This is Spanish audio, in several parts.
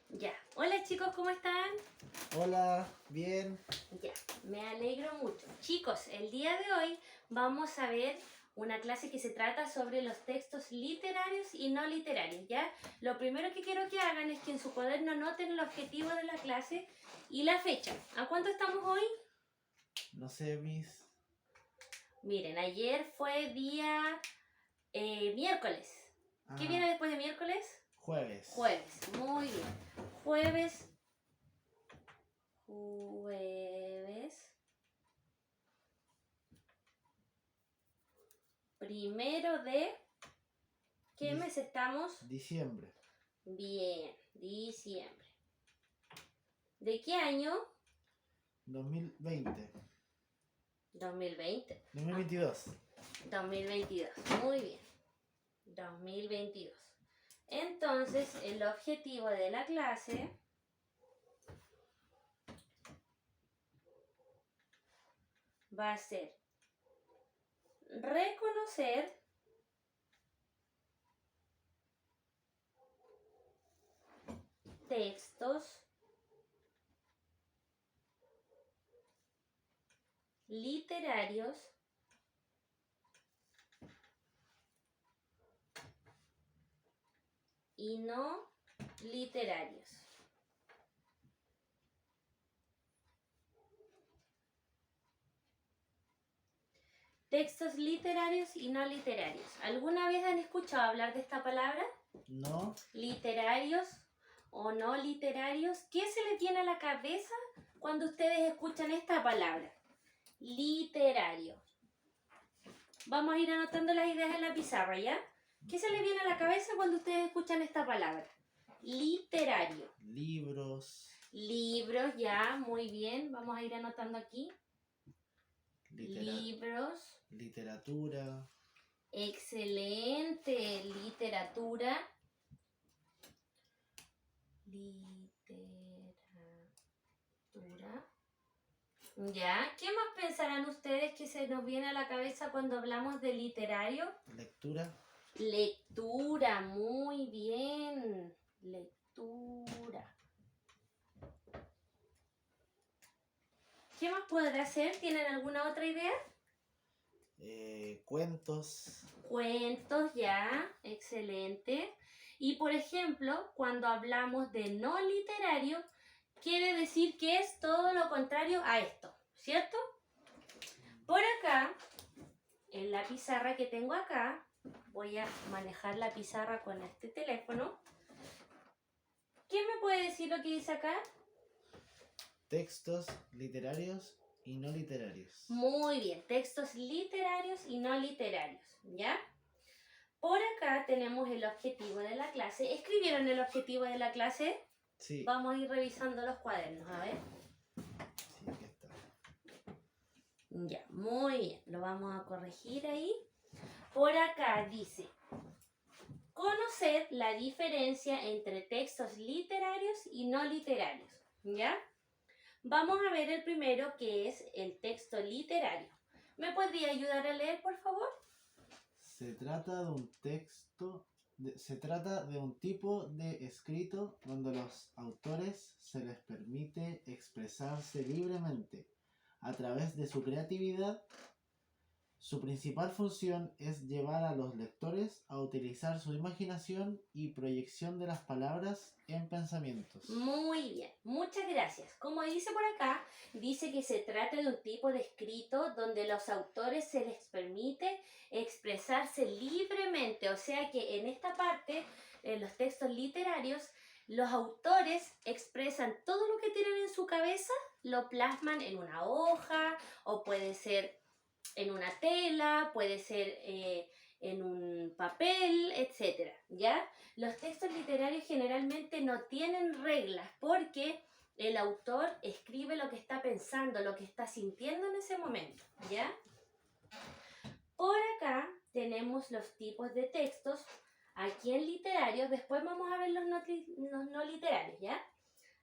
Ya. Hola chicos, ¿cómo están? Hola, bien. Ya, me alegro mucho. Chicos, el día de hoy vamos a ver una clase que se trata sobre los textos literarios y no literarios, ¿ya? Lo primero que quiero que hagan es que en su cuaderno anoten el objetivo de la clase y la fecha. ¿A cuánto estamos hoy? No sé, mis. Miren, ayer fue día miércoles. ¿Qué Ah, viene después de miércoles? jueves. Jueves, muy bien. Jueves, jueves. Primero de... ¿Qué Dic- mes estamos? Diciembre. Bien, diciembre. ¿De qué año? 2020. 2020. 2022. 2022. Muy bien. 2022. Entonces, el objetivo de la clase va a ser reconocer textos literarios y no literarios. Textos literarios y no literarios. ¿Alguna vez han escuchado hablar de esta palabra? No. Literarios o no literarios. ¿Qué se les viene a la cabeza cuando ustedes escuchan esta palabra? Literario. Vamos a ir anotando las ideas en la pizarra, ¿ya? ¿Qué se les viene a la cabeza cuando ustedes escuchan esta palabra? Literario. Libros. Libros, ya, muy bien. Vamos a ir anotando aquí. Libros. Literatura. Excelente. Literatura. Literatura. Ya, ¿qué más pensarán ustedes que se nos viene a la cabeza cuando hablamos de literario? Lectura. Lectura, muy bien. Lectura. ¿Qué más podrá ser? ¿Tienen alguna otra idea? Cuentos. Cuentos, ya, excelente. Y por ejemplo, cuando hablamos de no literario, quiere decir que es todo lo contrario a esto, ¿cierto? Por acá, en la pizarra que tengo acá, voy a manejar la pizarra con este teléfono. ¿Quién me puede decir lo que dice acá? Textos literarios y no literarios. Muy bien, textos literarios y no literarios, ¿ya? Por acá tenemos el objetivo de la clase. ¿Escribieron el objetivo de la clase? Sí. Vamos a ir revisando los cuadernos, a ver. Sí, aquí está. Ya, muy bien, lo vamos a corregir ahí. Por acá dice, conocer la diferencia entre textos literarios y no literarios, ¿ya? Vamos a ver el primero, que es el texto literario. ¿Me podría ayudar a leer, por favor? Se trata de un texto. Se trata de un tipo de escrito donde los autores se les permite expresarse libremente a través de su creatividad. Su principal función es llevar a los lectores a utilizar su imaginación y proyección de las palabras en pensamientos. Muy bien, muchas gracias. Como dice por acá, dice que se trata de un tipo de escrito donde los autores se les permite expresarse libremente. O sea que en esta parte, en los textos literarios, los autores expresan todo lo que tienen en su cabeza, lo plasman en una hoja o puede ser en una tela, puede ser en un papel, etcétera, ¿ya? Los textos literarios generalmente no tienen reglas porque el autor escribe lo que está pensando, lo que está sintiendo en ese momento, ¿ya? Por acá tenemos los tipos de textos. Aquí en literarios, después vamos a ver los no literarios, ¿ya?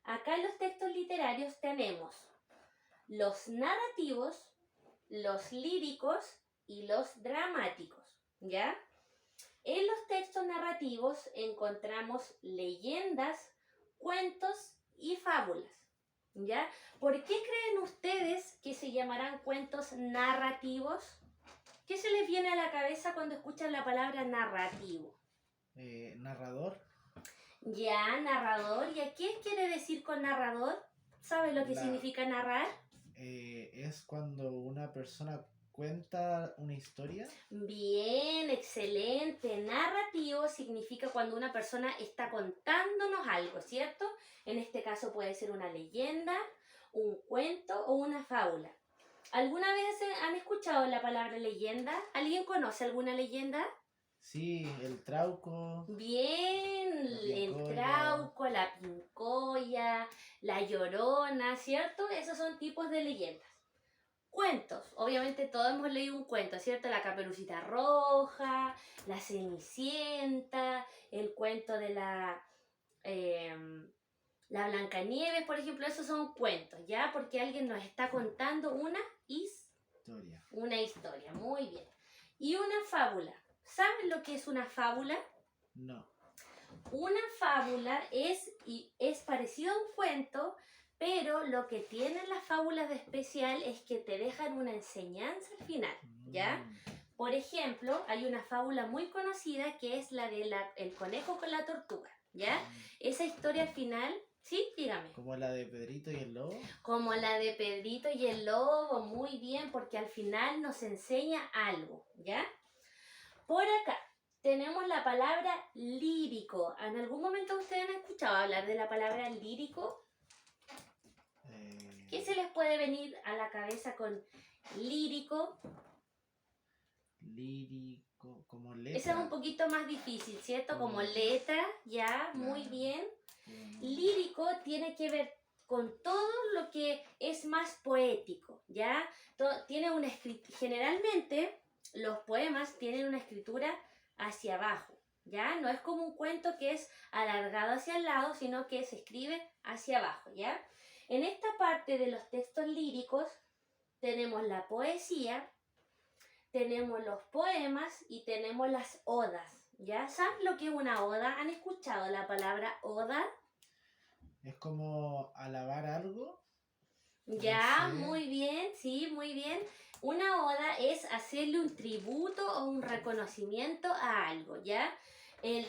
Acá en los textos literarios tenemos los narrativos, los líricos y los dramáticos, ¿ya? En los textos narrativos encontramos leyendas, cuentos y fábulas. ¿Ya? ¿Por qué creen ustedes que se llamarán cuentos narrativos? ¿Qué se les viene a la cabeza cuando escuchan la palabra narrativo? Narrador. Ya, narrador. ¿Y a qué quiere decir con narrador? ¿Sabes lo que significa narrar? Es cuando una persona cuenta una historia. Bien, excelente. Narrativo significa cuando una persona está contándonos algo, ¿cierto? En este caso puede ser una leyenda, un cuento o una fábula. ¿Alguna vez han escuchado la palabra leyenda? ¿Alguien conoce alguna leyenda? Sí, el Trauco. Bien, La el Pincoya. Trauco, la Pincoya, la Llorona, ¿cierto? Esos son tipos de leyendas. Cuentos, obviamente todos hemos leído un cuento, ¿cierto? La Caperucita Roja, la Cenicienta, el cuento de la Blancanieves, por ejemplo, esos son cuentos, ¿ya? Porque alguien nos está contando una Historia. una historia, muy bien. Y una fábula. ¿Saben lo que es una fábula? No. Una fábula es parecido a un cuento, pero lo que tienen las fábulas de especial es que te dejan una enseñanza al final, ¿ya? Por ejemplo, hay una fábula muy conocida que es la de el conejo con la tortuga, ¿ya? Esa historia al final, ¿sí? Dígame. Como la de Pedrito y el Lobo. Como la de Pedrito y el Lobo, muy bien, porque al final nos enseña algo, ¿ya? Por acá tenemos la palabra lírico. ¿En algún momento ustedes han escuchado hablar de la palabra lírico? ¿Qué se les puede venir a la cabeza con lírico? Lírico, como letra. Esa es un poquito más difícil, ¿cierto? Como letra, ya, muy bien. Lírico tiene que ver con todo lo que es más poético, ¿ya? Tiene una generalmente los poemas tienen una escritura hacia abajo, ¿ya? No es como un cuento que es alargado hacia el lado, sino que se escribe hacia abajo, ¿ya? En esta parte de los textos líricos tenemos la poesía, tenemos los poemas y tenemos las odas, ¿ya? ¿Saben lo que es una oda? ¿Han escuchado la palabra oda? Es como alabar algo. Ya, No sé. muy bien, sí, muy bien. Una oda es hacerle un tributo o un reconocimiento a algo, ¿ya? El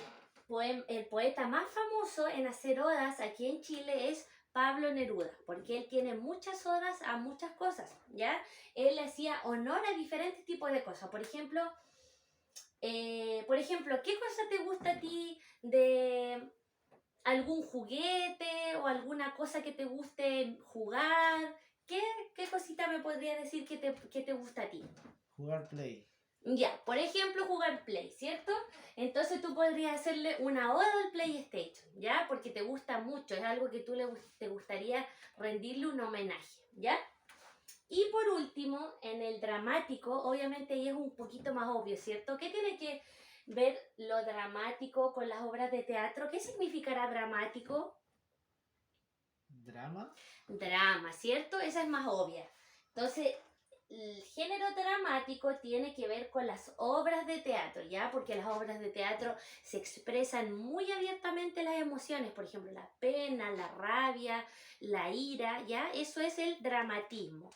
poeta más famoso en hacer odas aquí en Chile es Pablo Neruda, porque él tiene muchas odas a muchas cosas, ¿ya? Él hacía honor a diferentes tipos de cosas. Por ejemplo, ¿qué cosa te gusta a ti de algún juguete o alguna cosa que te guste jugar? ¿Qué cosita me podría decir que te gusta a ti? Jugar Play. Ya, por ejemplo, jugar Play, ¿cierto? Entonces tú podrías hacerle una oda al PlayStation, ¿ya? Porque te gusta mucho, es algo que te gustaría rendirle un homenaje, ¿ya? Y por último, en el dramático, obviamente ahí es un poquito más obvio, ¿cierto? ¿Qué tiene que ver lo dramático con las obras de teatro? ¿Qué significará dramático? ¿Drama? Drama, ¿cierto? Esa es más obvia. Entonces, el género dramático tiene que ver con las obras de teatro, ¿ya? Porque las obras de teatro se expresan muy abiertamente las emociones, por ejemplo, la pena, la rabia, la ira, ¿ya? Eso es el dramatismo.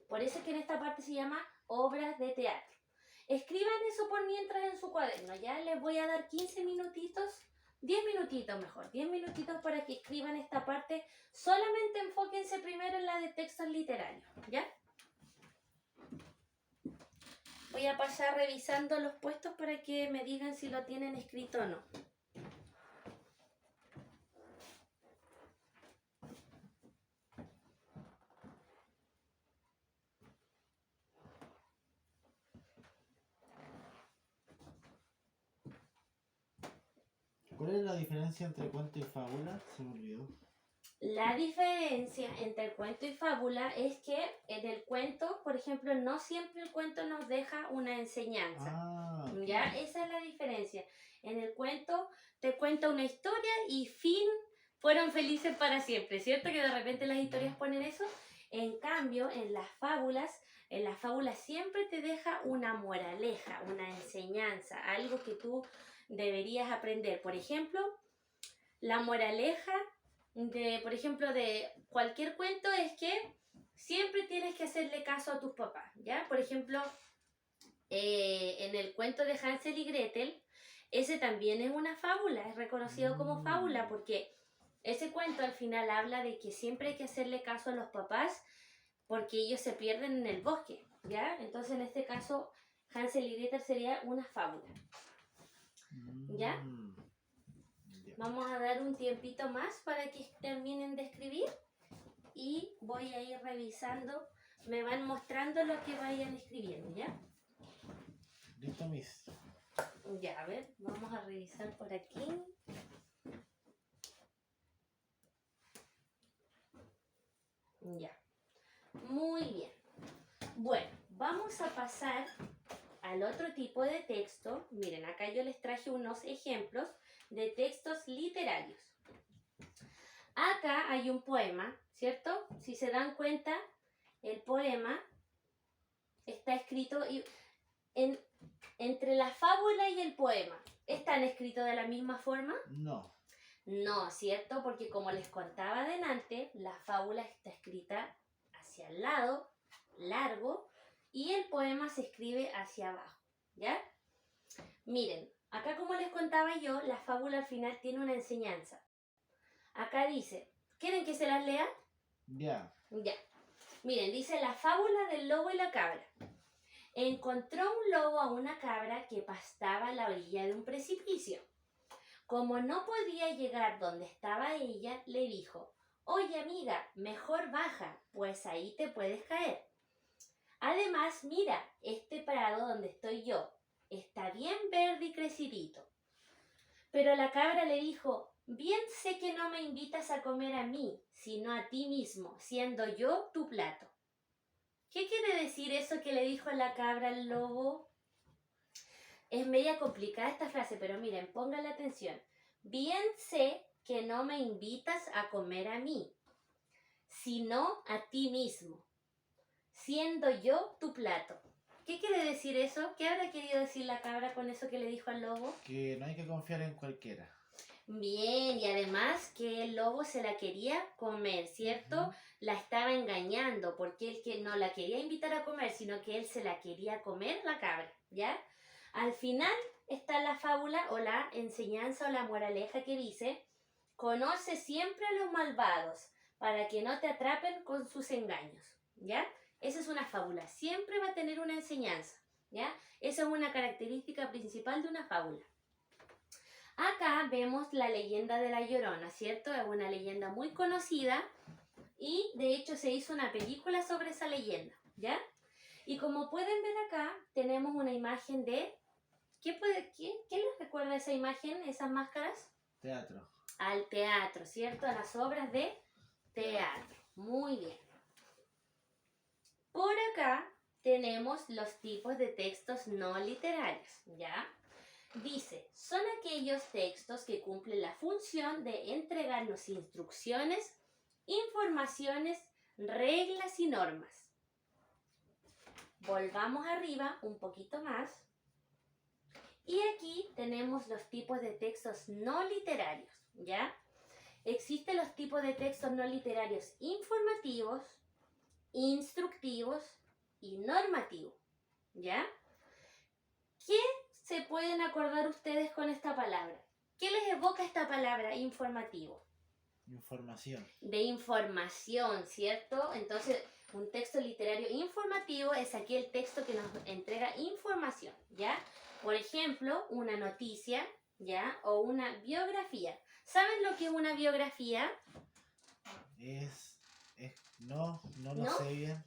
Por eso es que en esta parte se llama obras de teatro. Escriban eso por mientras en su cuaderno, ¿ya? Les voy a dar 15 minutitos, 10 minutitos mejor, 10 minutitos para que escriban esta parte. Solamente enfóquense primero en la de textos literarios, ¿ya? Voy a pasar revisando los puestos para que me digan si lo tienen escrito o no. ¿Cuál es la diferencia entre cuento y fábula? Se me olvidó. La diferencia entre el cuento y fábula es que en el cuento, por ejemplo, no siempre el cuento nos deja una enseñanza. Ok. ¿Ya? Esa es la diferencia. En el cuento te cuenta una historia y fin, fueron felices para siempre, ¿cierto? Que de repente las historias ponen eso. En cambio, en las fábulas siempre te deja una moraleja, una enseñanza, algo que tú deberías aprender. Por ejemplo, la moraleja por ejemplo, de cualquier cuento es que siempre tienes que hacerle caso a tus papás, ¿ya? Por ejemplo, en el cuento de Hansel y Gretel, ese también es una fábula, es reconocido como fábula porque ese cuento al final habla de que siempre hay que hacerle caso a los papás porque ellos se pierden en el bosque, ¿ya? Entonces en este caso Hansel y Gretel sería una fábula, ¿ya? Ya. Vamos a dar un tiempito más para que terminen de escribir y voy a ir revisando, me van mostrando lo que vayan escribiendo, ¿ya? Listo, Miss. Ya, a ver, vamos a revisar por aquí. Ya, muy bien. Bueno, vamos a pasar al otro tipo de texto. Miren, acá yo les traje unos ejemplos de textos literarios. Acá hay un poema, ¿cierto? Si se dan cuenta, el poema está escrito entre la fábula y el poema. ¿Están escritos de la misma forma? No. No, ¿cierto? Porque como les contaba adelante, la fábula está escrita hacia el lado, largo, y el poema se escribe hacia abajo, ¿ya? Miren, acá como les contaba yo, la fábula al final tiene una enseñanza. Acá dice, ¿quieren que se las lea? Ya. Ya. Miren, dice la fábula del lobo y la cabra. Encontró un lobo a una cabra que pastaba a la orilla de un precipicio. Como no podía llegar donde estaba ella, le dijo, oye amiga, mejor baja, pues ahí te puedes caer. Además, mira, este prado donde estoy yo está bien verde y crecidito. Pero la cabra le dijo, bien sé que no me invitas a comer a mí, sino a ti mismo, siendo yo tu plato. ¿Qué quiere decir eso que le dijo la cabra al lobo? Es media complicada esta frase, pero miren, pónganle atención. Bien sé que no me invitas a comer a mí, sino a ti mismo, siendo yo tu plato. ¿Qué quiere decir eso? ¿Qué habrá querido decir la cabra con eso que le dijo al lobo? Que no hay que confiar en cualquiera. Bien, y además que el lobo se la quería comer, ¿cierto? La estaba engañando porque él que no la quería invitar a comer, sino que él se la quería comer la cabra, ¿ya? Al final está la fábula o la enseñanza o la moraleja que dice, conoce siempre a los malvados para que no te atrapen con sus engaños, ¿ya? Esa es una fábula, siempre va a tener una enseñanza, ¿ya? Esa es una característica principal de una fábula. Acá vemos la leyenda de La Llorona, ¿cierto? Es una leyenda muy conocida y de hecho se hizo una película sobre esa leyenda, ¿ya? Y como pueden ver acá, tenemos una imagen de... ¿Qué les recuerda esa imagen, esas máscaras? Teatro. Al teatro, ¿cierto? A las obras de teatro. Muy bien. Por acá tenemos los tipos de textos no literarios, ¿ya? Dice, son aquellos textos que cumplen la función de entregarnos instrucciones, informaciones, reglas y normas. Volvamos arriba un poquito más. Y aquí tenemos los tipos de textos no literarios, ¿ya? Existen los tipos de textos no literarios informativos, instructivos y normativos, ¿ya? ¿Qué se pueden acordar ustedes con esta palabra? ¿Qué les evoca esta palabra informativo? Información. De información, ¿cierto? Entonces, un texto literario informativo es aquel texto que nos entrega información, ¿ya? Por ejemplo, una noticia, ¿ya? O una biografía. ¿Saben lo que es una biografía? No lo ¿No? sé bien.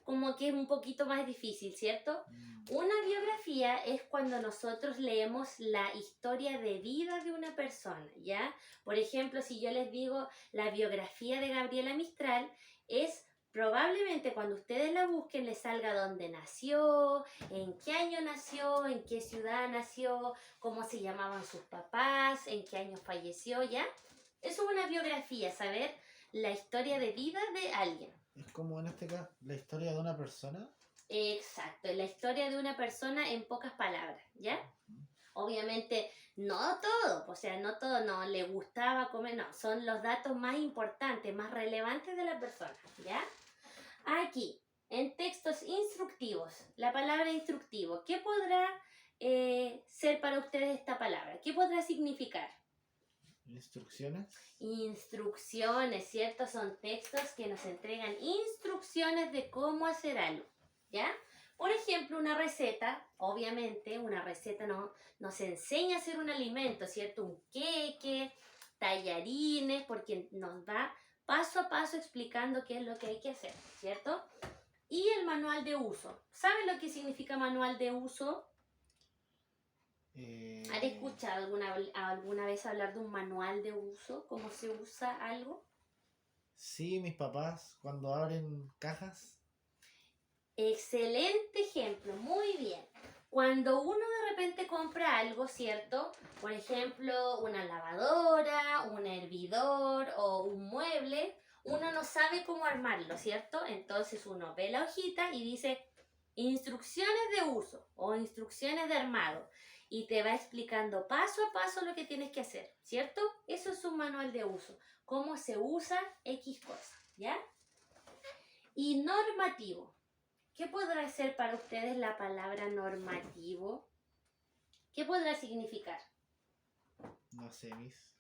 Como que es un poquito más difícil, ¿cierto? Una biografía es cuando nosotros leemos la historia de vida de una persona, ¿ya? Por ejemplo, si yo les digo la biografía de Gabriela Mistral, es probablemente cuando ustedes la busquen les salga dónde nació, en qué año nació, en qué ciudad nació, cómo se llamaban sus papás, en qué año falleció, ¿ya? Eso es una biografía, saber la historia de vida de alguien. Es como en este caso la historia de una persona. Exacto, la historia de una persona en pocas palabras, ¿ya? Obviamente, no todo, o sea, no todo, no le gustaba comer, no, son los datos más importantes, más relevantes de la persona, ¿ya? Aquí, en textos instructivos, la palabra instructivo, ¿qué podrá ser para ustedes esta palabra? ¿Qué podrá significar? Instrucciones. Instrucciones, ¿cierto? Son textos que nos entregan instrucciones de cómo hacer algo, ¿ya? Por ejemplo, una receta, obviamente, una receta nos enseña a hacer un alimento, ¿cierto? Un queque, tallarines, porque nos va paso a paso explicando qué es lo que hay que hacer, ¿cierto? Y el manual de uso. ¿Saben lo que significa manual de uso? ¿Han escuchado alguna vez hablar de un manual de uso? ¿Cómo se usa algo? Sí, mis papás cuando abren cajas. Excelente ejemplo, muy bien. Cuando uno de repente compra algo, ¿cierto? Por ejemplo, una lavadora, un hervidor o un mueble, uno no sabe cómo armarlo, ¿cierto? Entonces uno ve la hojita y dice instrucciones de uso o instrucciones de armado y te va explicando paso a paso lo que tienes que hacer, ¿cierto? Eso es un manual de uso, cómo se usa X cosa, ¿ya? Y normativo. ¿Qué podrá ser para ustedes la palabra normativo? ¿Qué podrá significar? No sé, mis.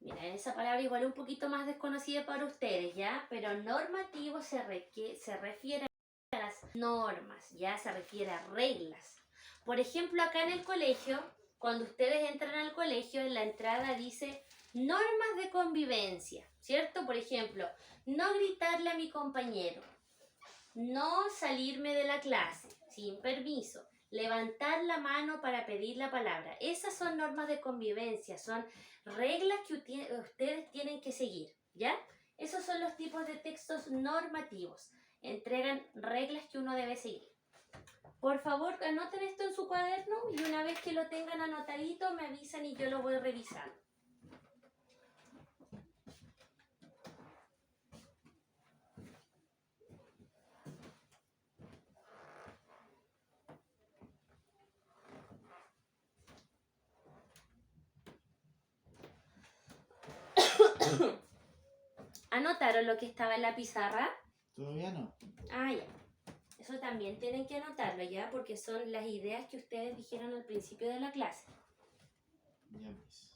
Mira, esa palabra igual es un poquito más desconocida para ustedes, ¿ya? Pero normativo se refiere a las normas, ¿ya? Se refiere a reglas. Por ejemplo, acá en el colegio, cuando ustedes entran al colegio, en la entrada dice normas de convivencia, ¿cierto? Por ejemplo, no gritarle a mi compañero, no salirme de la clase sin permiso, levantar la mano para pedir la palabra. Esas son normas de convivencia, son reglas que ustedes tienen que seguir, ¿ya? Esos son los tipos de textos normativos. Entregan reglas que uno debe seguir. Por favor, anoten esto en su cuaderno y una vez que lo tengan anotadito me avisan y yo lo voy revisando. ¿Anotaron lo que estaba en la pizarra? Todavía no. Ah, ya. Eso también tienen que anotarlo, ¿ya? Porque son las ideas que ustedes dijeron al principio de la clase. Ya, mis.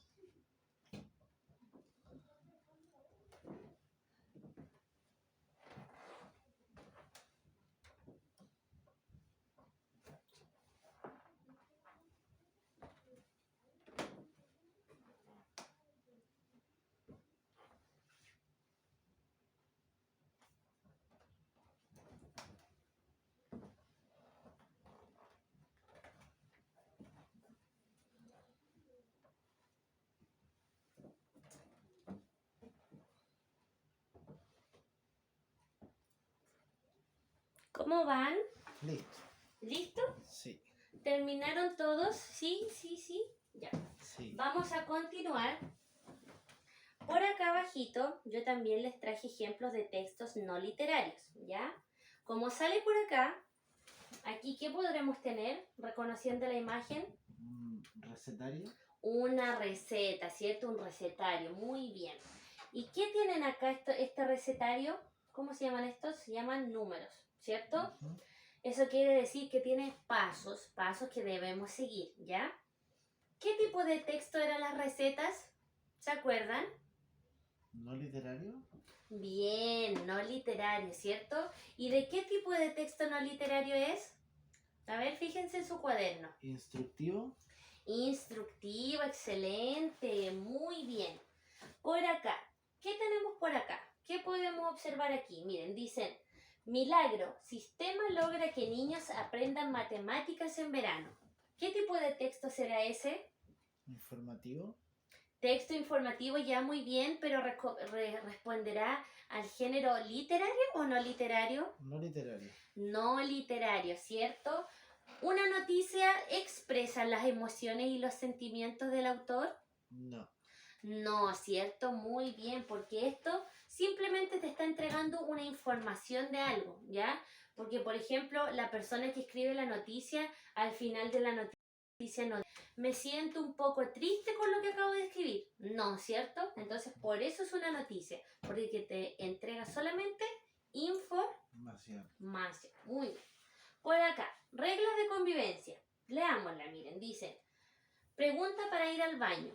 ¿Cómo van? Listo. ¿Listo? Sí. ¿Terminaron todos? Sí, sí, sí. Ya. Sí. Vamos a continuar. Por acá abajito, yo también les traje ejemplos de textos no literarios, ¿ya? Como sale por acá, aquí, ¿qué podremos tener reconociendo la imagen? Un recetario. Una receta, ¿cierto? Un recetario, muy bien. ¿Y qué tienen acá este recetario? ¿Cómo se llaman estos? Se llaman números, ¿cierto? Ujú. Eso quiere decir que tiene pasos, pasos que debemos seguir, ¿ya? ¿Qué tipo de texto eran las recetas? ¿Se acuerdan? No literario. Bien, no literario, ¿cierto? ¿Y de qué tipo de texto no literario es? A ver, fíjense en su cuaderno. Instructivo. Instructivo, excelente, muy bien. Por acá, ¿qué tenemos por acá? ¿Qué podemos observar aquí? Miren, dicen, milagro, sistema logra que niños aprendan matemáticas en verano. ¿Qué tipo de texto será ese? Informativo. Texto informativo ya muy bien, pero responderá al género literario o no literario. No literario. No literario, ¿cierto? ¿Una noticia expresa las emociones y los sentimientos del autor? No. No, ¿cierto? Muy bien, porque esto simplemente te está entregando una información de algo, ¿ya? Porque, por ejemplo, la persona que escribe la noticia, al final de la noticia noticia no. Me siento un poco triste con lo que acabo de escribir. No, ¿cierto? Entonces, por eso es una noticia. Porque te entrega solamente información. Muy bien. Por acá, reglas de convivencia. Leámosla, miren. Dicen, pregunta para ir al baño.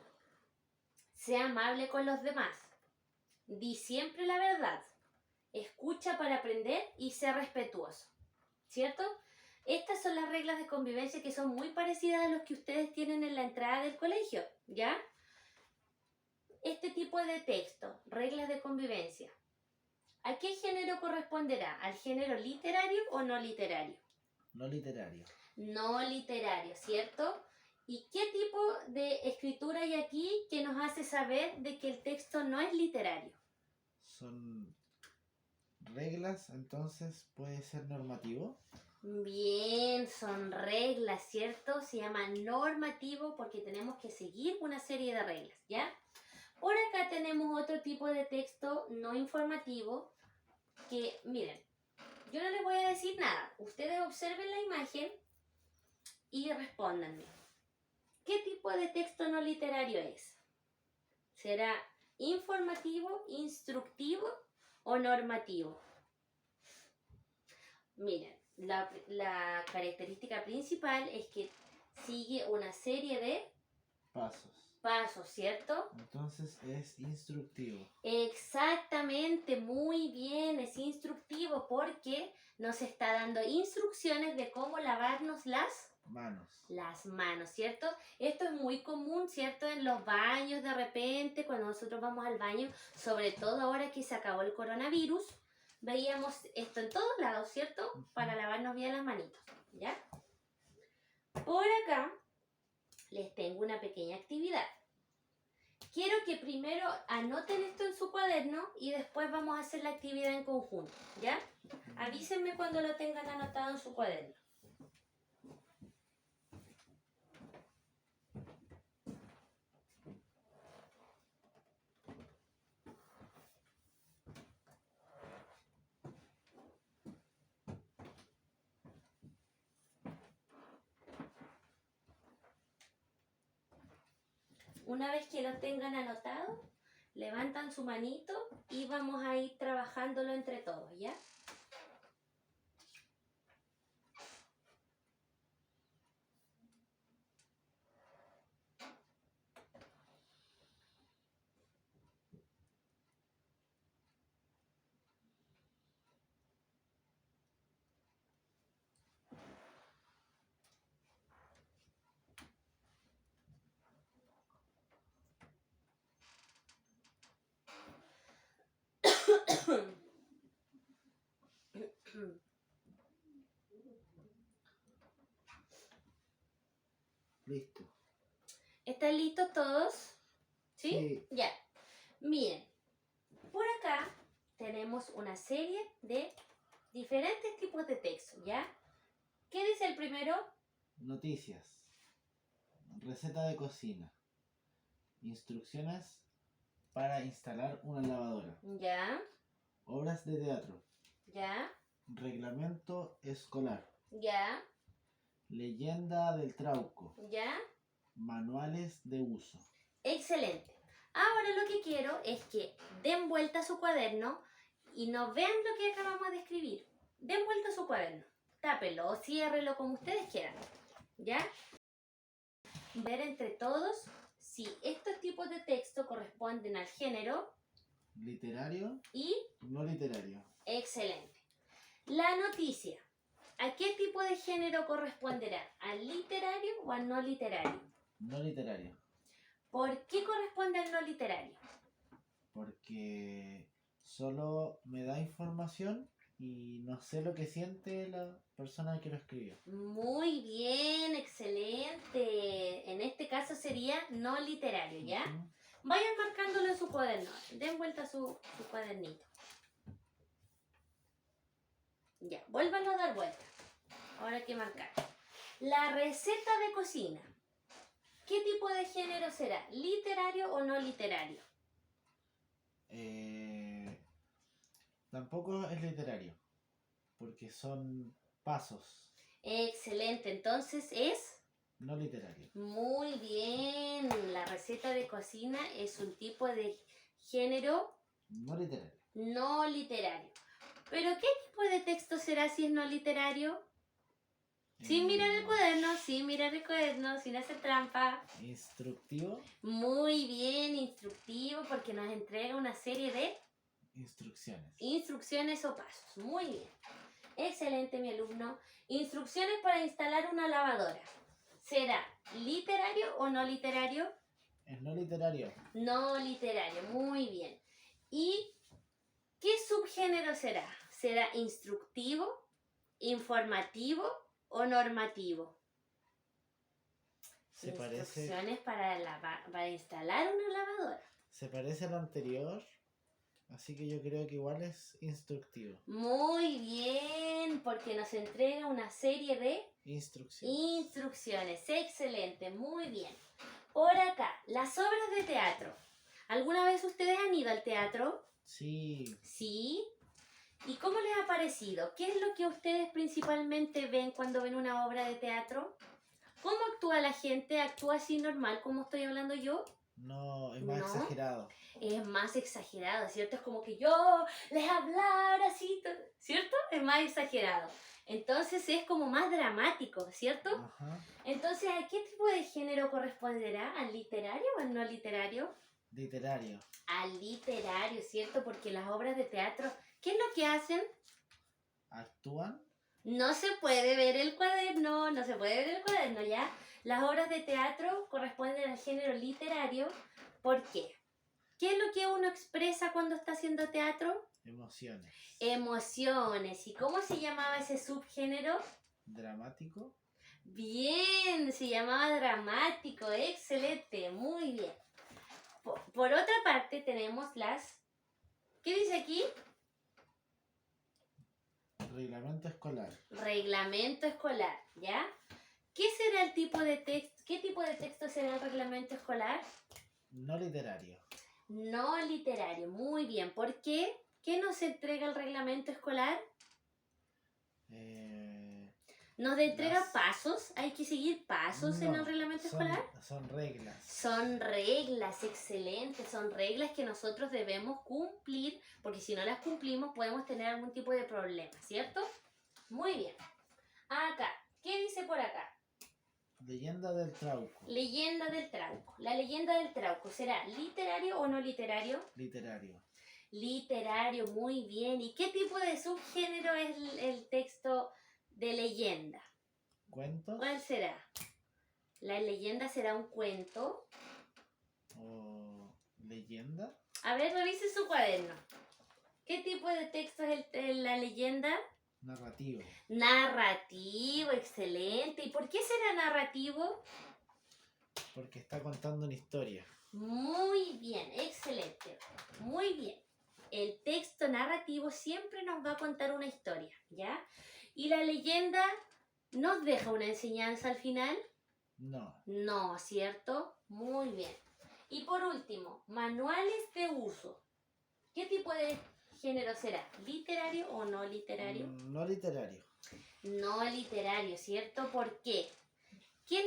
Sea amable con los demás. Di siempre la verdad. Escucha para aprender y sé respetuoso. ¿Cierto? Estas son las reglas de convivencia que son muy parecidas a los que ustedes tienen en la entrada del colegio, ¿ya? Este tipo de texto, reglas de convivencia, ¿a qué género corresponderá? ¿Al género literario o no literario? No literario. No literario, ¿cierto? ¿Y qué tipo de escritura hay aquí que nos hace saber de que el texto no es literario? Son reglas, entonces puede ser normativo. Bien, son reglas, ¿cierto? Se llama normativo porque tenemos que seguir una serie de reglas, ¿ya? Por acá tenemos otro tipo de texto no informativo que, miren, yo no les voy a decir nada. Ustedes observen la imagen y respóndanme. ¿Qué tipo de texto no literario es? ¿Será informativo, instructivo o normativo? Miren, la característica principal es que sigue una serie de pasos, ¿cierto? Entonces es instructivo. Exactamente, muy bien, es instructivo porque nos está dando instrucciones de cómo lavarnos las manos, ¿cierto? Esto es muy común, ¿cierto? En los baños de repente, cuando nosotros vamos al baño, sobre todo ahora que se acabó el coronavirus, veíamos esto en todos lados, ¿cierto? Para lavarnos bien las manitos, ¿ya? Por acá les tengo una pequeña actividad. Quiero que primero anoten esto en su cuaderno y después vamos a hacer la actividad en conjunto, ¿ya? Avísenme cuando lo tengan anotado en su cuaderno. Una vez que lo tengan anotado, levantan su manito y vamos a ir trabajándolo entre todos, ¿ya? Listo. ¿Están listos todos? ¿Sí? Sí. Ya. Miren, por acá tenemos una serie de diferentes tipos de texto, ¿ya? ¿Qué dice el primero? Noticias. Receta de cocina. Instrucciones para instalar una lavadora. Ya, Obras de teatro. ya, Reglamento escolar. ya, Leyenda del Trauco. ya. Manuales de uso. Excelente. Ahora lo que quiero es que den vuelta a su cuaderno y no vean lo que acabamos de escribir. Den vuelta a su cuaderno. Tápelo o ciérrelo como ustedes quieran. ¿Ya? Ver entre todos si estos tipos de texto corresponden al género Literario. y No literario. excelente. La noticia. ¿A qué tipo de género corresponderá? ¿Al literario o al no literario? No literario. ¿Por qué corresponde al no literario? Porque solo me da información y no sé lo que siente la persona que lo escribió. Muy bien, excelente. En este caso sería no literario, ¿ya? Vayan marcándolo en su cuaderno. Den vuelta su cuadernito. Ya, vuélvanlo a dar vuelta. Ahora hay que marcar. La receta de cocina. ¿Qué tipo de género será? ¿Literario o no literario? Tampoco es literario, porque son pasos. Excelente, entonces es No literario. Muy bien. La receta de cocina es un tipo de género No literario. no literario. ¿Pero qué tipo de texto será si es no literario? Sin mirar el cuaderno, sin mirar el cuaderno, sin hacer trampa. Instructivo. Muy bien, instructivo, porque nos entrega una serie de Instrucciones. instrucciones o pasos. Muy bien. Excelente, mi alumno. Instrucciones para instalar una lavadora. ¿Será literario o no literario? Es no literario. No literario, muy bien. ¿Y qué subgénero será? ¿Será instructivo, informativo o normativo? Se parece, Instrucciones para instalar una lavadora. se parece al anterior, así que yo creo que igual es instructivo. Muy bien, porque nos entrega una serie de Instrucciones. instrucciones. Excelente, muy bien. Por acá, las obras de teatro. ¿Alguna vez ustedes han ido al teatro? Sí. Sí. ¿Y cómo les ha parecido? ¿Qué es lo que ustedes principalmente ven cuando ven una obra de teatro? ¿Cómo actúa la gente? ¿Actúa así normal como estoy hablando yo? No, es más No. exagerado. Es más exagerado, ¿cierto? Es como que yo les hablara así, ¿cierto? Es más exagerado. Entonces es como más dramático, ¿cierto? Ajá. Entonces, ¿a qué tipo de género corresponderá? ¿Al literario o al no literario? Literario. Al literario, ¿cierto? Porque las obras de teatro, ¿qué es lo que hacen? Actúan. No se puede ver el cuaderno, no se puede ver el cuaderno, ¿ya? Las obras de teatro corresponden al género literario. ¿Por qué? ¿Qué es lo que uno expresa cuando está haciendo teatro? Emociones. Emociones. ¿Y cómo se llamaba ese subgénero? Dramático. Bien, se llamaba dramático. Excelente, muy bien. Por otra parte tenemos las... ¿Qué dice aquí? Reglamento escolar. Reglamento escolar, ¿ya? ¿Qué será el tipo de texto? ¿Qué tipo de texto será el reglamento escolar? No literario. No literario, muy bien. ¿Por qué? ¿Qué nos entrega el reglamento escolar? Nos entrega pasos. Hay que seguir pasos en el reglamento escolar. Son reglas. Son reglas, excelentes. Son reglas que nosotros debemos cumplir, porque si no las cumplimos podemos tener algún tipo de problema, ¿cierto? Muy bien. Acá, ¿qué dice por acá? Leyenda del Trauco. Leyenda del Trauco. La leyenda del Trauco, ¿será literario o no literario? Literario. Literario, muy bien. ¿Y qué tipo de subgénero es el texto de leyenda? ¿Cuentos? ¿Cuál será? ¿La leyenda será un cuento? ¿O leyenda? A ver, revise su cuaderno. ¿Qué tipo de texto es la leyenda? Narrativo. Narrativo, excelente. ¿Y por qué será narrativo? Porque está contando una historia. Muy bien, excelente. Muy bien. El texto narrativo siempre nos va a contar una historia, ¿ya? ¿Y la leyenda nos deja una enseñanza al final? No. No, ¿cierto? Muy bien. Y por último, manuales de uso. ¿Qué tipo de género será? ¿Literario o no literario? No literario. No literario, ¿cierto? ¿Por qué? ¿Qué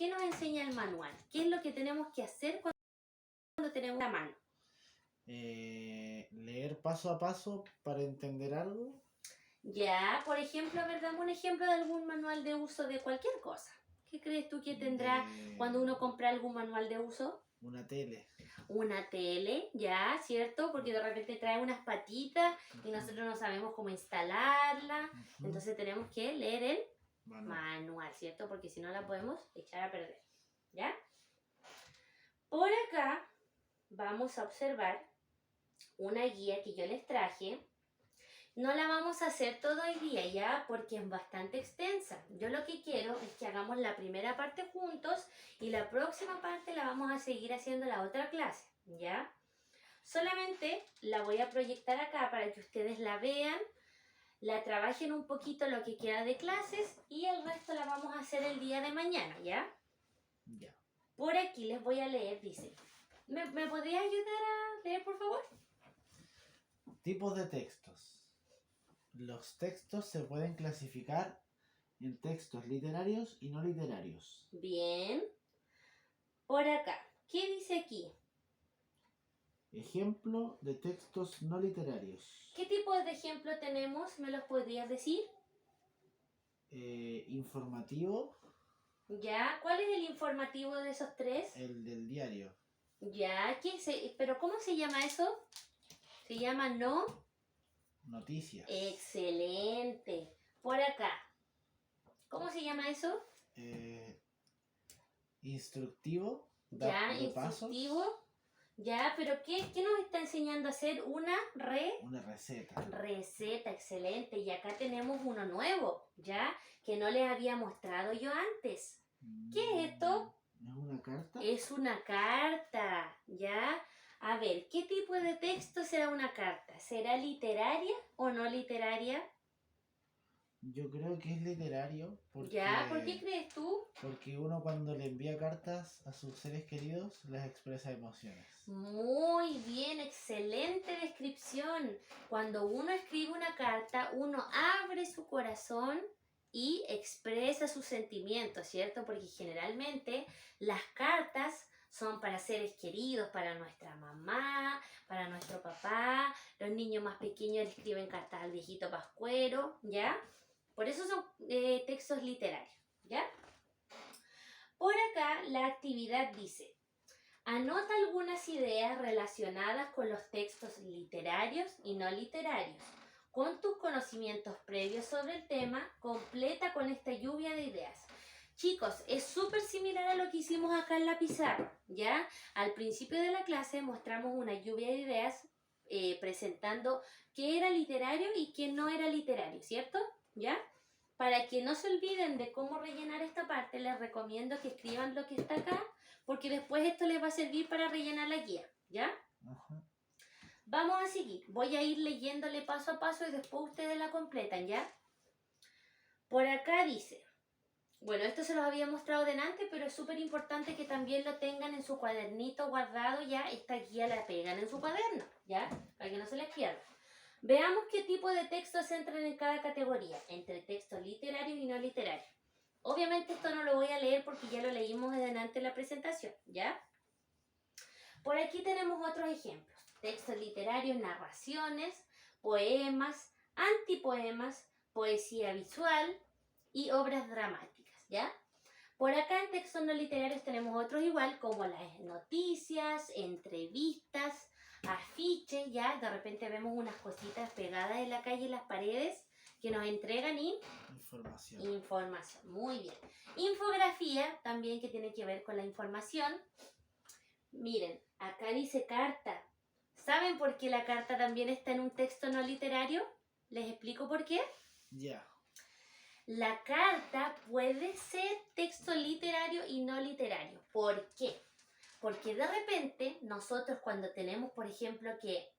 nos enseña el manual? ¿Qué es lo que tenemos que hacer cuando tenemos la mano? Leer paso a paso para entender algo. Ya, por ejemplo, a ver, dame un ejemplo de algún manual de uso de cualquier cosa. ¿Qué crees tú que tendrá cuando uno compra algún manual de uso? Una tele. Una tele, ya, ¿cierto? Porque de repente trae unas patitas y nosotros no sabemos cómo instalarla. Entonces tenemos que leer el manual, ¿cierto? Porque si no la podemos echar a perder, ¿ya? Por acá vamos a observar una guía que yo les traje. No la vamos a hacer todo el día ya porque es bastante extensa. Yo lo que quiero es que hagamos la primera parte juntos y la próxima parte la vamos a seguir haciendo la otra clase, ¿ya? Solamente la voy a proyectar acá para que ustedes la vean, la trabajen un poquito lo que queda de clases y el resto la vamos a hacer el día de mañana, ¿ya? Ya. Por aquí les voy a leer, dice. ¿Me podría ayudar a leer, por favor? Tipos de textos. Los textos se pueden clasificar en textos literarios y no literarios. Bien. Por acá. ¿Qué dice aquí? Ejemplo de textos no literarios. ¿Qué tipo de ejemplo tenemos? ¿Me los podrías decir? Informativo, ¿Ya? ¿Cuál es el informativo de esos tres? el del diario. ¿Ya? ¿Pero cómo se llama eso? Se llama no. Noticias. Excelente. Por acá. ¿Cómo se llama eso? Instructivo. Ya, De instructivo. pasos. Ya, pero ¿qué nos está enseñando a hacer? Una receta. receta, excelente. Y acá tenemos uno nuevo, ¿ya? Que no les había mostrado yo antes. ¿Qué es esto? ¿Es una carta? Es una carta, ¿ya? A ver, ¿qué tipo de texto será una carta? ¿Será literaria o no literaria? Yo creo que es literario. ¿Ya? ¿Por qué crees tú? Porque uno cuando le envía cartas a sus seres queridos les expresa emociones. Muy bien, excelente descripción. Cuando uno escribe una carta, uno abre su corazón y expresa sus sentimientos, ¿cierto? Porque generalmente las cartas son para seres queridos, para nuestra mamá, para nuestro papá. Los niños más pequeños le escriben cartas al viejito pascuero, ¿ya? Por eso son textos literarios, ¿ya? Por acá la actividad dice: anota algunas ideas relacionadas con los textos literarios y no literarios. Con tus conocimientos previos sobre el tema, completa con esta lluvia de ideas. Chicos, es súper similar a lo que hicimos acá en la pizarra, ¿ya? Al principio de la clase mostramos una lluvia de ideas presentando qué era literario y qué no era literario, ¿cierto? ¿Ya? Para que no se olviden de cómo rellenar esta parte, les recomiendo que escriban lo que está acá, porque después esto les va a servir para rellenar la guía, ¿ya? Ajá. Vamos a seguir. Voy a ir leyéndole paso a paso y después ustedes la completan, ¿ya? Por acá dice, bueno, esto se los había mostrado delante, pero es súper importante que también lo tengan en su cuadernito guardado ya. Esta guía la pegan en su cuaderno, ¿ya? Para que no se les pierda. Veamos qué tipo de textos entran en cada categoría, entre textos literarios y no literarios. Obviamente esto no lo voy a leer porque ya lo leímos delante en la presentación, ¿ya? Por aquí tenemos otros ejemplos. Textos literarios, narraciones, poemas, antipoemas, poesía visual y obras dramáticas, ¿ya? Por acá en textos no literarios tenemos otros igual, como las noticias, entrevistas, afiches, ya. De repente vemos unas cositas pegadas en la calle, en las paredes, que nos entregan información. Muy bien. Infografía, también que tiene que ver con la información. Miren, acá dice carta. ¿Saben por qué la carta también está en un texto no literario? ¿Les explico por qué? Ya. La carta puede ser texto literario y no literario. ¿Por qué? Porque de repente nosotros cuando tenemos, por ejemplo, que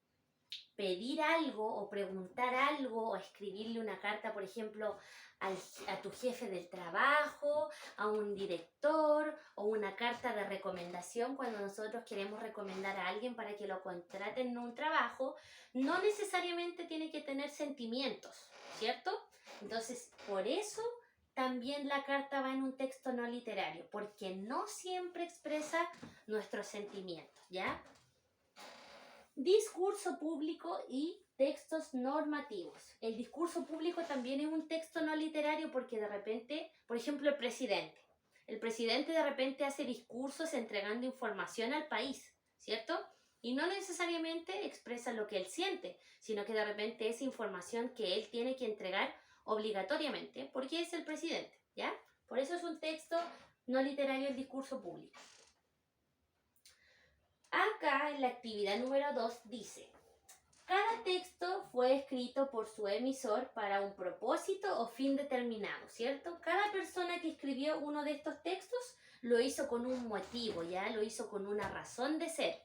pedir algo o preguntar algo o escribirle una carta, por ejemplo, a tu jefe del trabajo, a un director o una carta de recomendación cuando nosotros queremos recomendar a alguien para que lo contraten en un trabajo, no necesariamente tiene que tener sentimientos, ¿cierto? Entonces, por eso también la carta va en un texto no literario, porque no siempre expresa nuestros sentimientos, ¿ya? Discurso público y textos normativos. El discurso público también es un texto no literario porque de repente, por ejemplo, el presidente de repente hace discursos entregando información al país, ¿cierto? Y no necesariamente expresa lo que él siente, sino que de repente es información que él tiene que entregar obligatoriamente porque es el presidente, ¿ya? Por eso es un texto no literario el discurso público. Acá en la actividad número 2 dice: cada texto fue escrito por su emisor para un propósito o fin determinado, ¿cierto? Cada persona que escribió uno de estos textos lo hizo con un motivo, ¿ya? Lo hizo con una razón de ser.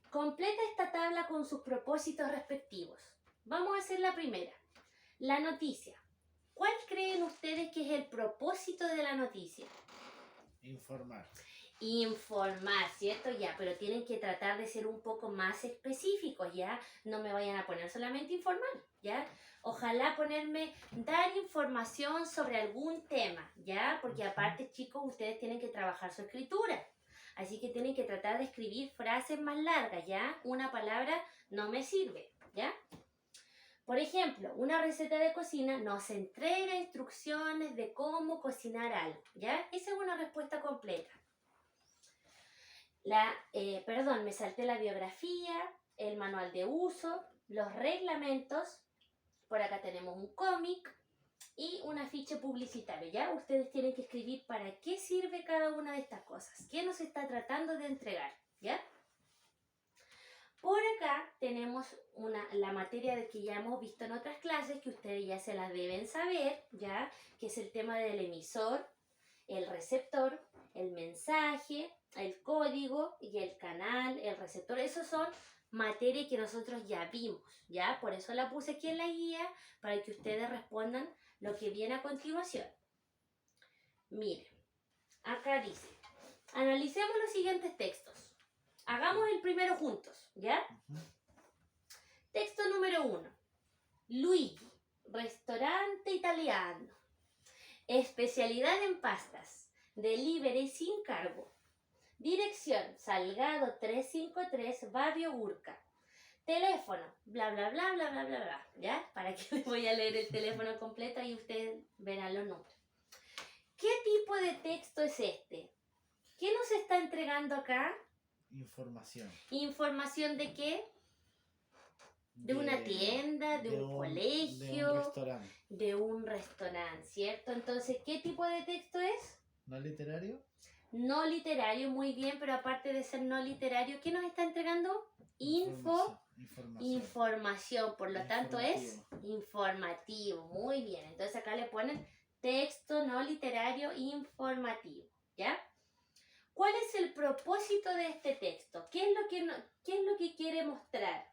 Completa esta tabla con sus propósitos respectivos. Vamos a hacer la primera. La noticia. ¿Cuál creen ustedes que es el propósito de la noticia? Informar. Informar, ¿cierto? Ya, pero tienen que tratar de ser un poco más específicos, ¿ya? No me vayan a poner solamente informar, ¿ya? Ojalá dar información sobre algún tema, ¿ya? Porque aparte, chicos, ustedes tienen que trabajar su escritura. Así que tienen que tratar de escribir frases más largas, ¿ya? Una palabra no me sirve, ¿ya? Por ejemplo, una receta de cocina nos entrega instrucciones de cómo cocinar algo, ¿ya? Esa es una respuesta completa. Me salté la biografía, el manual de uso, los reglamentos. Por acá tenemos un cómic y un afiche publicitario, ¿ya? Ustedes tienen que escribir para qué sirve cada una de estas cosas, qué nos está tratando de entregar, ¿ya? Por acá tenemos la materia de que ya hemos visto en otras clases, que ustedes ya se las deben saber, ¿ya? Que es el tema del emisor, el receptor, el mensaje, el código y el canal, el receptor. Esos son materias que nosotros ya vimos, ¿ya? Por eso la puse aquí en la guía, para que ustedes respondan lo que viene a continuación. Miren, acá dice, analicemos los siguientes textos. Hagamos el primero juntos, ¿ya? Texto número 1. Luigi, restaurante italiano. Especialidad en pastas. Delivery sin cargo. Dirección, Salgado 353, Barrio Urca. Teléfono, bla, bla, bla, bla, bla, bla, bla. ¿Ya? ¿Para qué les voy a leer el teléfono completo y ustedes verán los números? ¿Qué tipo de texto es este? ¿Qué nos está entregando acá? Información. ¿Información de qué? De una tienda, de un colegio, de un restaurante, ¿cierto? Entonces, ¿qué tipo de texto es? ¿No literario? No literario, muy bien, pero aparte de ser no literario, ¿qué nos está entregando? Información, por lo tanto es informativo, muy bien. Entonces acá le ponen texto no literario informativo, ¿ya? ¿Cuál es el propósito de este texto? ¿Qué es lo que quiere mostrar?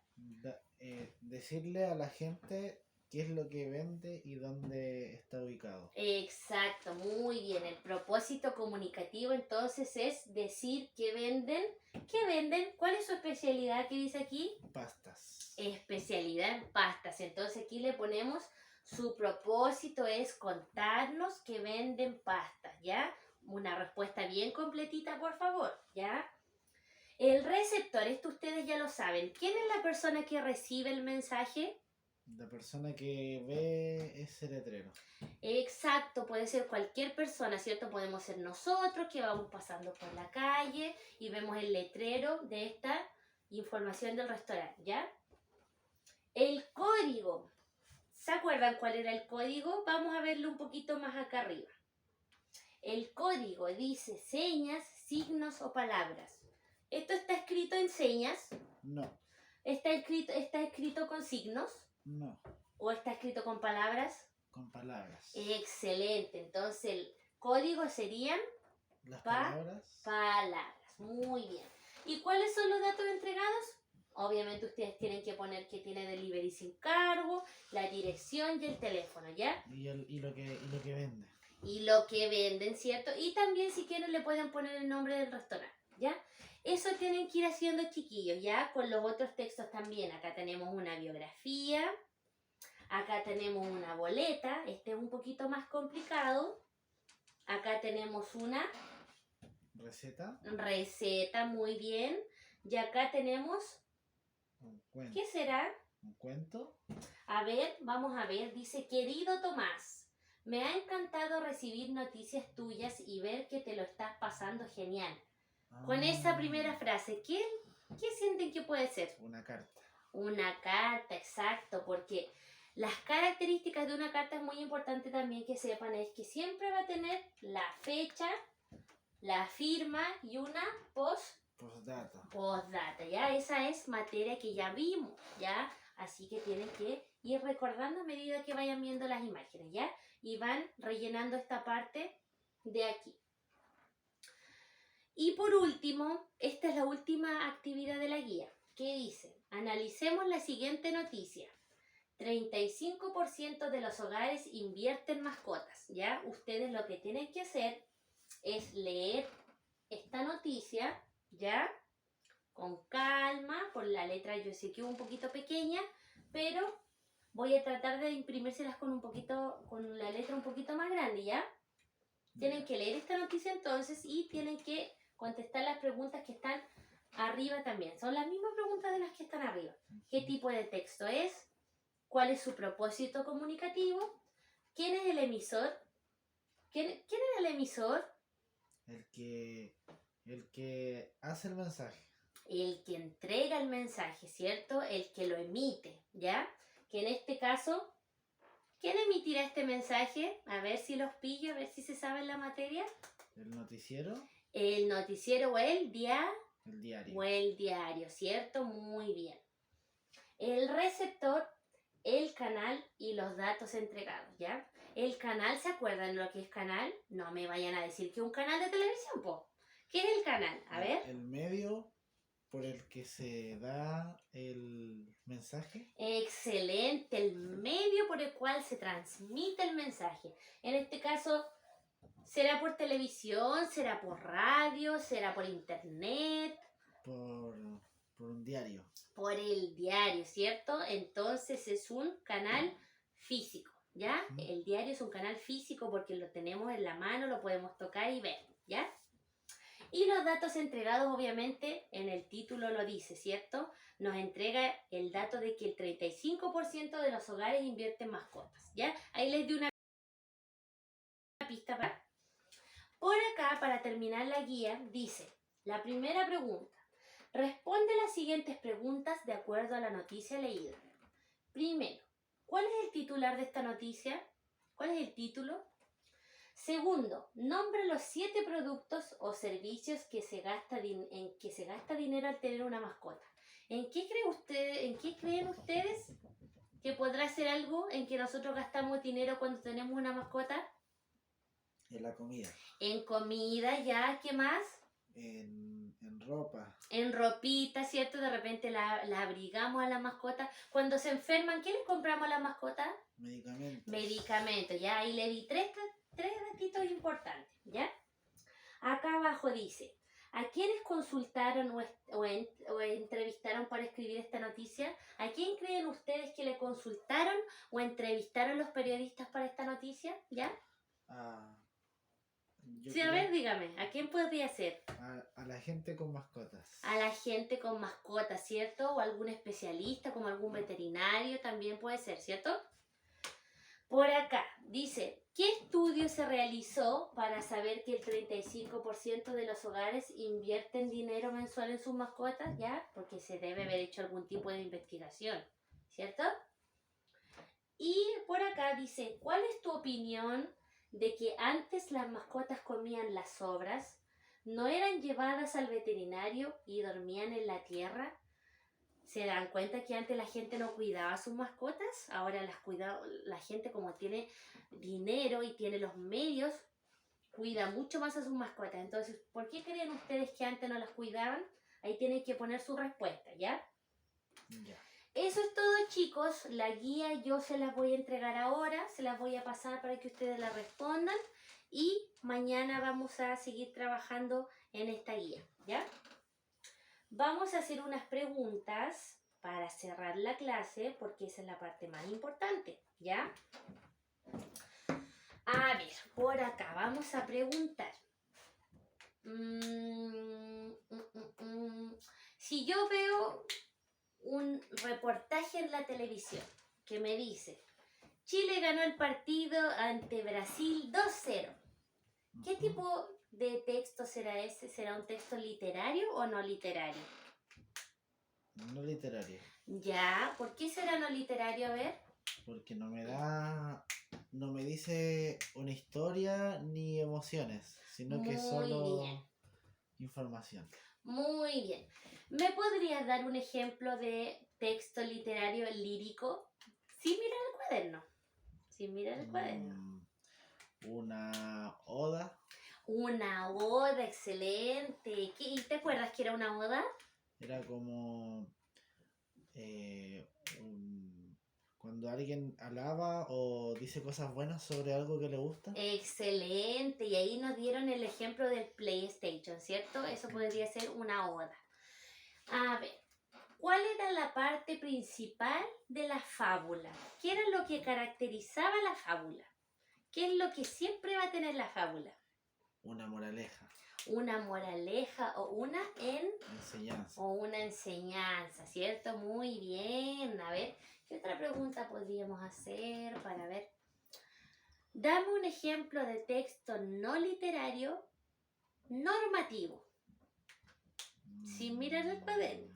Decirle a la gente qué es lo que vende y dónde está ubicado. Exacto, muy bien. El propósito comunicativo entonces es decir qué venden. ¿Qué venden? ¿Cuál es su especialidad que dice aquí? Pastas. Especialidad en pastas. Entonces aquí le ponemos su propósito es contarnos que venden pastas, ¿ya? Una respuesta bien completita, por favor, ¿ya? El receptor, esto ustedes ya lo saben. ¿Quién es la persona que recibe el mensaje? La persona que ve ese letrero. Exacto, puede ser cualquier persona, ¿cierto? Podemos ser nosotros que vamos pasando por la calle y vemos el letrero de esta información del restaurante, ¿ya? El código. ¿Se acuerdan cuál era el código? Vamos a verlo un poquito más acá arriba. El código dice señas, signos o palabras. ¿Esto está escrito en señas? No. ¿Está escrito con signos? No. ¿O está escrito con palabras? Con palabras. Excelente. Entonces el código serían las palabras. Palabras. Muy bien. ¿Y cuáles son los datos entregados? Obviamente ustedes tienen que poner que tiene delivery sin cargo, la dirección y el teléfono, ¿ya? Y lo que vende. Y lo que venden, ¿cierto? Y también si quieren le pueden poner el nombre del restaurante, ¿ya? Eso tienen que ir haciendo, chiquillos, ¿ya? Con los otros textos también. Acá tenemos una biografía. Acá tenemos una boleta. Este es un poquito más complicado. Acá tenemos una receta, muy bien. Y acá tenemos un cuento. ¿Qué será? ¿Un cuento? A ver, vamos a ver. Dice, querido Tomás, me ha encantado recibir noticias tuyas y ver que te lo estás pasando genial. Con esa primera frase, ¿qué sienten que puede ser? Una carta. Una carta, exacto, porque las características de una carta es muy importante también que sepan, es que siempre va a tener la fecha, la firma y una postdata, ¿ya? Esa es materia que ya vimos, ¿ya? Así que tienen que ir recordando a medida que vayan viendo las imágenes, ¿ya? Y van rellenando esta parte de aquí. Y por último, esta es la última actividad de la guía. ¿Qué dice? Analicemos la siguiente noticia. 35% de los hogares invierten mascotas, ¿ya? Ustedes lo que tienen que hacer es leer esta noticia, ¿ya? Con calma, por la letra yo sé que es un poquito pequeña, pero voy a tratar de imprimírselas con la letra un poquito más grande, ¿ya? Tienen que leer esta noticia entonces y tienen que contestar las preguntas que están arriba también. Son las mismas preguntas de las que están arriba. ¿Qué tipo de texto es? ¿Cuál es su propósito comunicativo? ¿Quién es el emisor? ¿Quién es el emisor? El que hace el mensaje. El que entrega el mensaje, ¿cierto? El que lo emite, ¿ya? Que en este caso, ¿quién emitirá este mensaje? A ver si los pillo, a ver si se sabe en la materia. ¿El noticiero? El noticiero o el diario. El diario. O el diario, ¿cierto? Muy bien. El receptor, el canal y los datos entregados, ¿ya? El canal, ¿se acuerdan lo que es canal? No me vayan a decir que es un canal de televisión, po. ¿Qué es el canal? A ver. El medio por el que se da el mensaje. Excelente, el medio por el cual se transmite el mensaje. En este caso, ¿será por televisión? ¿Será por radio? ¿Será por internet? Por un diario. Por el diario, ¿cierto? Entonces es un canal físico, ¿ya? El diario es un canal físico porque lo tenemos en la mano, lo podemos tocar y ver, ¿ya? Y los datos entregados, obviamente, en el título lo dice, ¿cierto? Nos entrega el dato de que el 35% de los hogares invierten mascotas, ¿ya? Ahí les di una pista para... Por acá, para terminar la guía, dice, la primera pregunta, responde las siguientes preguntas de acuerdo a la noticia leída. Primero, ¿cuál es el titular de esta noticia? ¿Cuál es el título? Segundo, nombra los 7 productos o servicios en que se gasta dinero al tener una mascota. ¿En qué creen ustedes que podrá ser algo en que nosotros gastamos dinero cuando tenemos una mascota? En la comida. En comida, ¿ya? ¿Qué más? En ropa. En ropita, ¿cierto? De repente la abrigamos a la mascota. Cuando se enferman, ¿qué les compramos a la mascota? Medicamentos. Medicamentos, ¿ya? Ahí le di tres datitos importantes, ¿ya? Acá abajo dice, ¿a quiénes consultaron o entrevistaron para escribir esta noticia? ¿A quién creen ustedes que le consultaron o entrevistaron los periodistas para esta noticia? ¿Ya? Sí, a ver, dígame, ¿a quién podría ser? A la gente con mascotas. A la gente con mascotas, ¿cierto? O algún especialista, como algún veterinario, también puede ser, ¿cierto? Por acá dice, ¿qué estudio se realizó para saber que el 35% de los hogares invierten dinero mensual en sus mascotas? ¿Ya? Porque se debe haber hecho algún tipo de investigación, ¿cierto? Y por acá dice, ¿cuál es tu opinión de que antes las mascotas comían las sobras, no eran llevadas al veterinario y dormían en la tierra? ¿Se dan cuenta que antes la gente no cuidaba a sus mascotas? Ahora las cuida la gente, como tiene dinero y tiene los medios, cuida mucho más a sus mascotas. Entonces, ¿por qué creen ustedes que antes no las cuidaban? Ahí tienen que poner su respuesta, ¿ya? Ya. Eso es todo, chicos. La guía yo se las voy a entregar ahora, se las voy a pasar para que ustedes la respondan y mañana vamos a seguir trabajando en esta guía, ¿ya? Vamos a hacer unas preguntas para cerrar la clase porque esa es la parte más importante, ¿ya? A ver, por acá vamos a preguntar. Si yo veo un reportaje en la televisión que me dice Chile ganó el partido ante Brasil 2-0. ¿Qué tipo de texto será ese? ¿Será un texto literario o no literario? No literario. Ya, ¿por qué será no literario? A ver. Porque no me dice una historia ni emociones, sino que solo información. Muy bien. ¿Me podrías dar un ejemplo de texto literario lírico? Sin mirar el cuaderno. Sin mirar el cuaderno. Una oda. Una oda, excelente. ¿Y te acuerdas que era una oda? Era como Cuando alguien alaba o dice cosas buenas sobre algo que le gusta. Excelente, y ahí nos dieron el ejemplo del PlayStation, ¿cierto? Eso podría ser una oda. A ver, ¿cuál era la parte principal de la fábula? ¿Qué era lo que caracterizaba la fábula? ¿Qué es lo que siempre va a tener la fábula? Una moraleja. Una moraleja o una Enseñanza. o una enseñanza, ¿cierto? Muy bien. A ver, ¿qué otra pregunta podríamos hacer para ver? Dame un ejemplo de texto no literario normativo, sin mirar el cuaderno.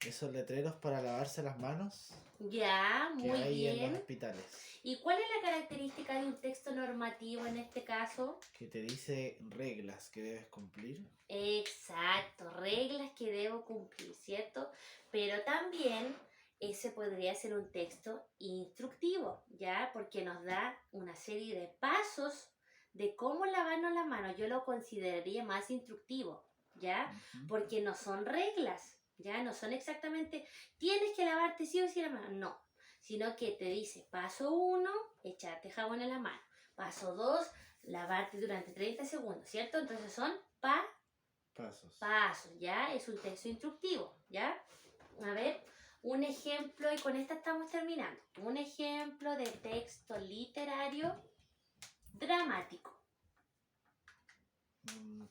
Esos letreros para lavarse las manos Ya, que muy hay en los bien. hospitales. ¿Y cuál es la característica de un texto normativo en este caso? Que te dice reglas que debes cumplir. Exacto, reglas que debo cumplir, ¿cierto? Pero también ese podría ser un texto instructivo, ¿ya? Porque nos da una serie de pasos de cómo lavarnos las manos. Yo lo consideraría más instructivo, ¿ya? Porque no son reglas, ¿ya? No son exactamente, tienes que lavarte sí o sí la mano, no. Sino que te dice, paso 1, echarte jabón en la mano. Paso 2, lavarte durante 30 segundos, ¿cierto? Entonces son pasos, ¿ya? Es un texto instructivo, ¿ya? A ver, un ejemplo, y con esta estamos terminando. Un ejemplo de texto literario dramático. Un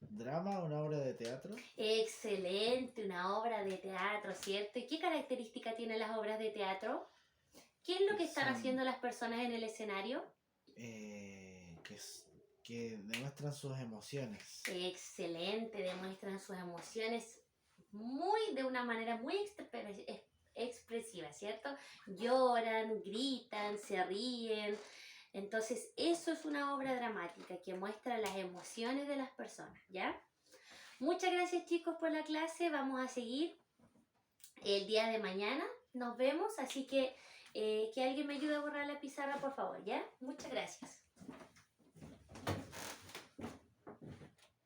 drama, una obra de teatro. Excelente, una obra de teatro, ¿cierto? ¿Y qué característica tienen las obras de teatro? ¿Qué es lo que están haciendo las personas en el escenario? Que demuestran sus emociones. Excelente, demuestran sus emociones de una manera muy expresiva, ¿cierto? Lloran, gritan, se ríen. Entonces, eso es una obra dramática que muestra las emociones de las personas, ¿ya? Muchas gracias, chicos, por la clase. Vamos a seguir el día de mañana. Nos vemos, así que alguien me ayude a borrar la pizarra, por favor, ¿ya? Muchas gracias.